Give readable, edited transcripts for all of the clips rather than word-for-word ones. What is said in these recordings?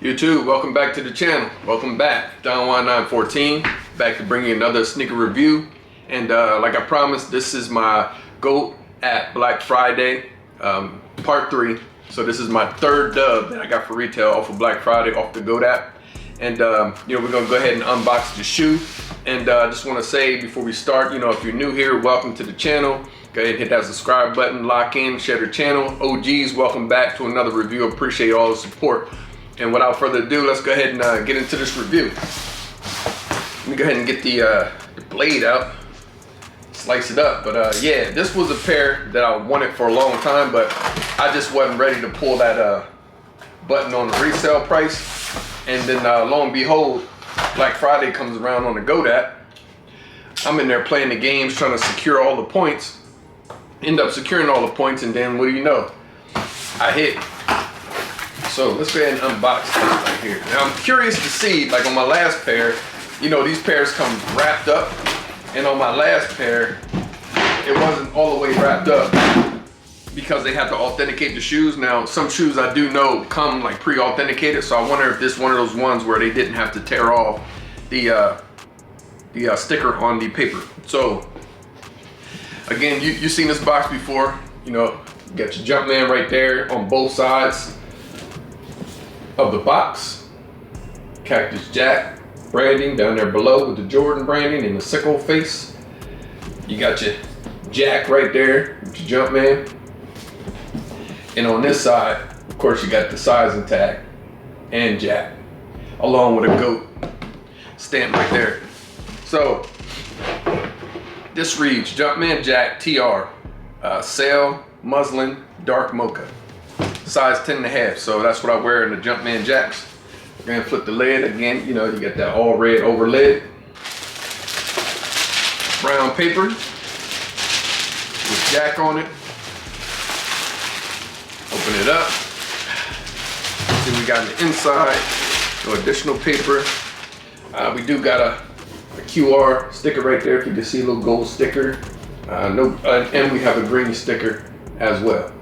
YouTube, welcome back to the channel. Welcome back. Don1914, back to bring you another sneaker review. And like I promised, this is my GOAT at Black Friday, part 3. So this is my third dub that I got for retail off of Black Friday, off the GOAT app. And we're gonna go ahead and unbox the shoe. And I just wanna say before we start, if you're new here, welcome to the channel. Go ahead and hit that subscribe button, lock in, share the channel. OGs, welcome back to another review. Appreciate all the support. And without further ado, let's go ahead and get into this review. Let me go ahead and get the blade out, slice it up. But yeah, this was a pair that I wanted for a long time, but I just wasn't ready to pull that button on the resale price. And then lo and behold, Black Friday comes around on the GOAT app. I'm in there playing the games, trying to secure all the points. End up securing all the points, and then what do you know? I hit. So let's go ahead and unbox this right here. Now I'm curious to see, like on my last pair, these pairs come wrapped up. And on my last pair, it wasn't all the way wrapped up because they have to authenticate the shoes. Now, some shoes I do know come like pre-authenticated, so I wonder if this is one of those ones where they didn't have to tear off the sticker on the paper. So again, you've seen this box before. You got your Jumpman right there on both sides of the box. Cactus Jack branding down there below with the Jordan branding and the sickle face. You got your Jack right there with your Jumpman. And on this side, of course, you got the sizing tag and Jack, along with a GOAT stamp right there. So this reads Jumpman Jack TR, sail muslin dark mocha, size 10.5. So that's what I wear in the Jumpman Jacks. We're gonna flip the lid again. You got that all red over lid, brown paper with Jack on it. Open it up. See, we got on the inside, no additional paper. We do got a QR sticker right there, if you can see, a little gold sticker. And we have a green sticker as well.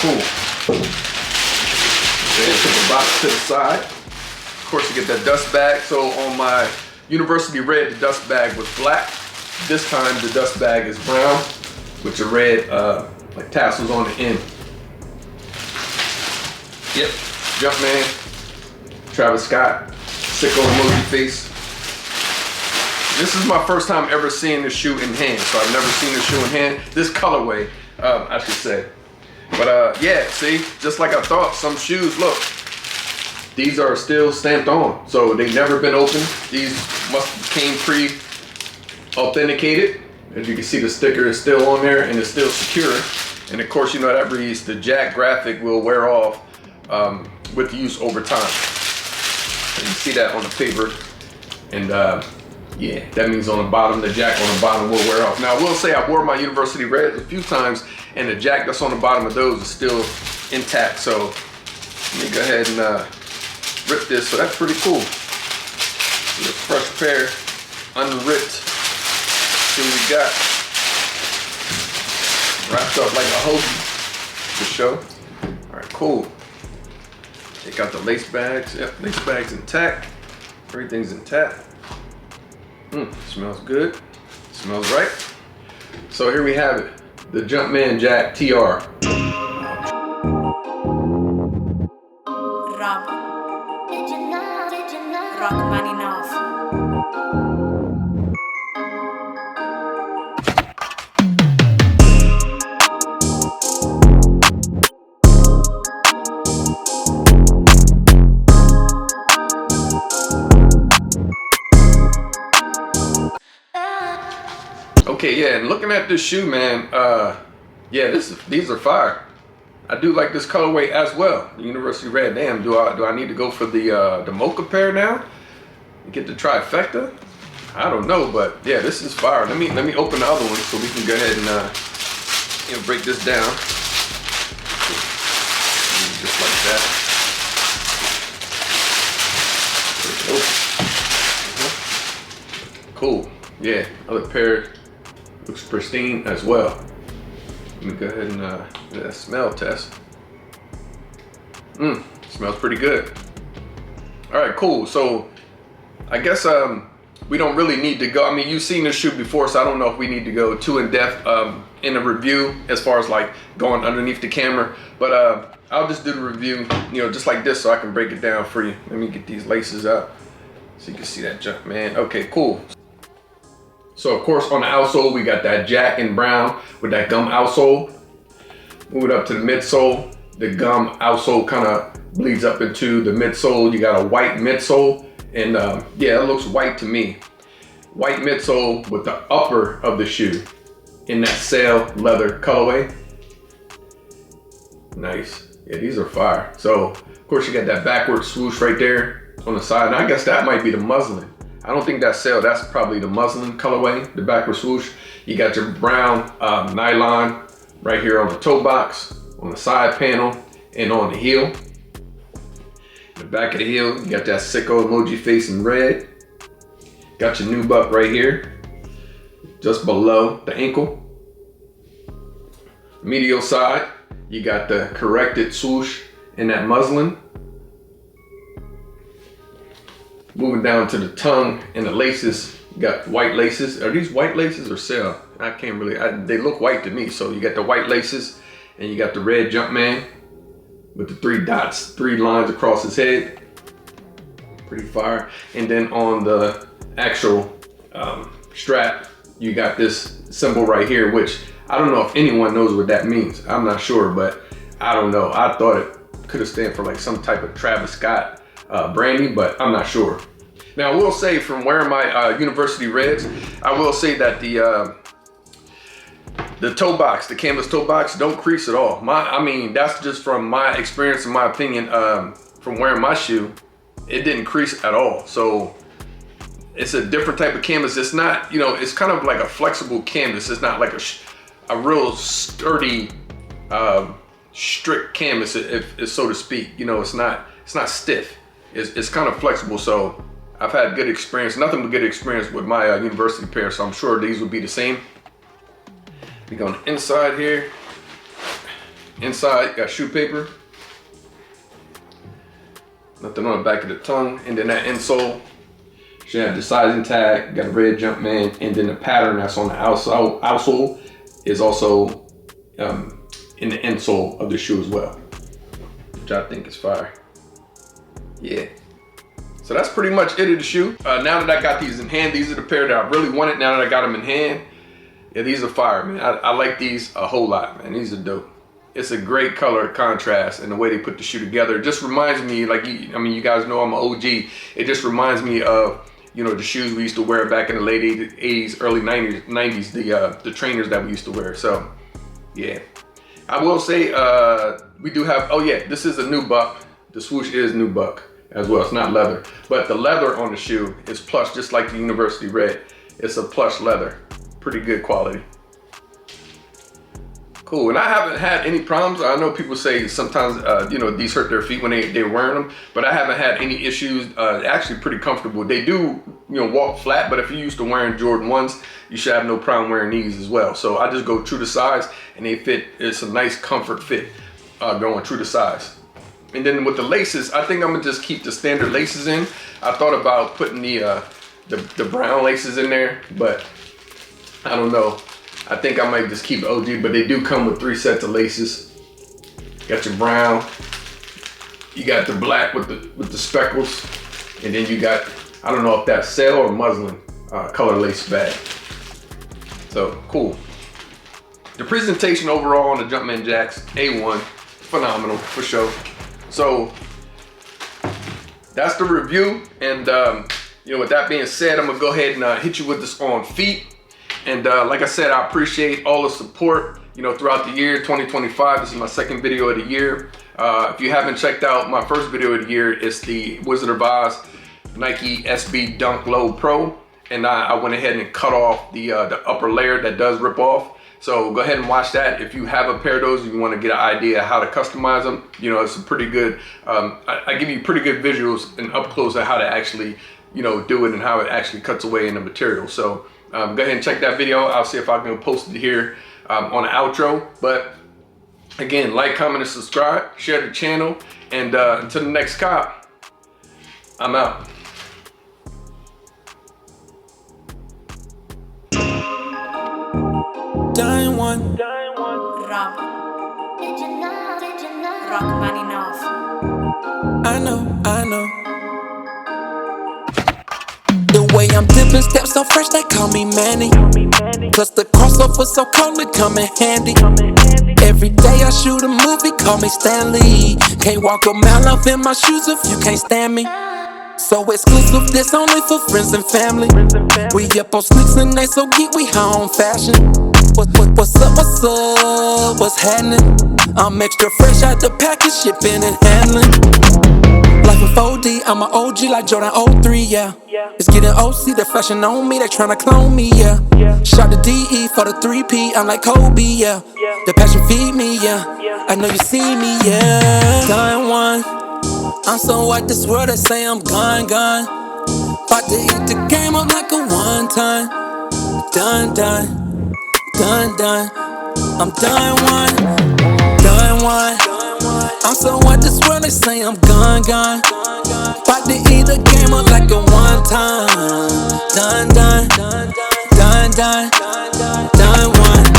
Cool. Then put the box to the side. Of course, you get that dust bag. So on my University Red, the dust bag was black. This time the dust bag is brown with the red like tassels on the end. Yep, Jumpman, Travis Scott, sicko emoji face. This is my first time ever seeing the shoe in hand, so I've never seen the shoe in hand. This colorway, I should say. But yeah, see, just like I thought, some shoes, look, these are still stamped on. So they've never been opened. These must came pre-authenticated. As you can see, the sticker is still on there and it's still secure. And of course, that reads, the Jack graphic will wear off with use over time. And you see that on the paper. And yeah, that means on the bottom, the Jack on the bottom will wear off. Now, I will say I wore my University Red a few times, and the Jack that's on the bottom of those is still intact. So let me go ahead and rip this. So that's pretty cool. A fresh pair, unripped. See what we got. Wrapped up like a hoagie to show. All right, cool. They got the lace bags. Yep, lace bags intact. Everything's intact. Smells good. Smells right. So here we have it. The Jumpman Jack TR. Okay, yeah, and looking at this shoe, man, yeah, these are fire. I do like this colorway as well. The University Red. Damn, do I need to go for the mocha pair now? Get the trifecta? I don't know, but yeah, this is fire. Let me open the other one so we can go ahead and break this down. Just like that. Cool. Yeah, other pair looks pristine as well. Let me go ahead and do that smell test. Smells pretty good. All right, cool. So I guess we don't really need to go. I mean, you've seen this shoe before, so I don't know if we need to go too in depth in a review as far as like going underneath the camera. But I'll just do the review, you know, just like this, so I can break it down for you. Let me get these laces up so you can see that Jumpman. Okay, cool. So of course on the outsole we got that Jack and Brown with that gum outsole. Move it up to the midsole. The gum outsole kind of bleeds up into the midsole. You got a white midsole, and yeah, it looks white to me. White midsole with the upper of the shoe in that sail leather colorway. Nice. Yeah, these are fire. So of course you got that backward swoosh right there on the side. And I guess that might be the muslin. I don't think that's sail. That's probably the muslin colorway, the backward swoosh. You got your brown nylon right here on the toe box, on the side panel, and on the heel. In the back of the heel, you got that sicko emoji face in red. Got your nubuck right here, just below the ankle. Medial side, you got the corrected swoosh in that muslin. Moving down to the tongue and the laces, you got white laces. Are these white laces or sail? I can't really, they look white to me. So you got the white laces and you got the red Jumpman with the 3 dots, 3 lines across his head. Pretty fire. And then on the actual strap, you got this symbol right here, which I don't know if anyone knows what that means. I'm not sure, but I don't know. I thought it could have stand for like some type of Travis Scott branding, but I'm not sure. Now I will say, from wearing my University Reds, I will say that the toe box, the canvas toe box, don't crease at all. I mean, that's just from my experience and my opinion. From wearing my shoe, it didn't crease at all. So it's a different type of canvas. It's not, you know, it's kind of like a flexible canvas. It's not like a real sturdy, strict canvas, if so to speak. You know, it's not stiff. It's kind of flexible. So I've had good experience, nothing but good experience with my University pair. So I'm sure these will be the same. We go on the inside here. Inside, got shoe paper. Nothing on the back of the tongue. And then that insole should have the sizing tag, got a red Jumpman, and then the pattern that's on the outsole is also in the insole of the shoe as well, which I think is fire. Yeah. So that's pretty much it of the shoe. Now that I got these in hand, these are the pair that I really wanted. Now that I got them in hand, yeah, these are fire, man. I like these a whole lot, man. These are dope. It's a great color contrast, and the way they put the shoe together, it just reminds me, like, I mean, you guys know I'm an OG. It just reminds me of, you know, the shoes we used to wear back in the late 80s, early 90s, the trainers that we used to wear. So, yeah. I will say, we do have, oh yeah, this is a nubuck. The swoosh is nubuck as well. It's not leather, but the leather on the shoe is plush, just like the University Red. It's a plush leather. Pretty good quality. Cool, and I haven't had any problems. I know people say sometimes, you know, these hurt their feet when they're wearing them, but I haven't had any issues. Actually pretty comfortable. They do, you know, walk flat, but if you're used to wearing Jordan 1s, you should have no problem wearing these as well. So I just go true to size, and they fit. It's a nice comfort fit going true to size. And then with the laces, I think I'm gonna just keep the standard laces in. I thought about putting the brown laces in there, but I don't know. I think I might just keep OG, but they do come with 3 sets of laces. Got your brown, you got the black with the speckles, and then you got, I don't know if that's sail or muslin color lace bag. So cool. The presentation overall on the Jumpman Jacks, A1, phenomenal for sure. So that's the review, and you know, with that being said, I'm gonna go ahead and hit you with this on feet. And like I said, I appreciate all the support, you know, throughout the year 2025. This is my 2nd video of the year. If you haven't checked out my 1st video of the year, it's the Wizard of Oz Nike SB Dunk Low Pro. And I went ahead and cut off the upper layer that does rip off. So go ahead and watch that. If you have a pair of those, if you want to get an idea how to customize them, you know, it's a pretty good, I give you pretty good visuals and up close of how to actually, you know, do it and how it actually cuts away in the material. So go ahead and check that video. I'll see if I can post it here on the outro. But again, like, comment, and subscribe, share the channel, And until the next cop, I'm out. Dying one. Rob. Rockman enough. I know. The way I'm dipping steps so fresh, they call me Manny. Plus the crossover so cold, it come in handy. Every day I shoot a movie, call me Stanley. Can't walk a mile off in my shoes if you can't stand me. So exclusive, this only for friends and family. We up on sneaks and they so geek, we high on fashion. What's up, what's happening? I'm extra fresh out the package, shipping and handling. Life in 4D, I'm an OG like Jordan 03, yeah. It's getting OC, the fashion on me, they tryna clone me, yeah. Shot the DE for the 3P, I'm like Kobe, yeah. The passion feed me, yeah. I know you see me, yeah. Done one. I'm so white, this world, they say I'm gone. About to eat the game up like a one time. Done. I'm done one. I'm so white, this world, they say I'm gone. About to eat the game up like a one time. Done one.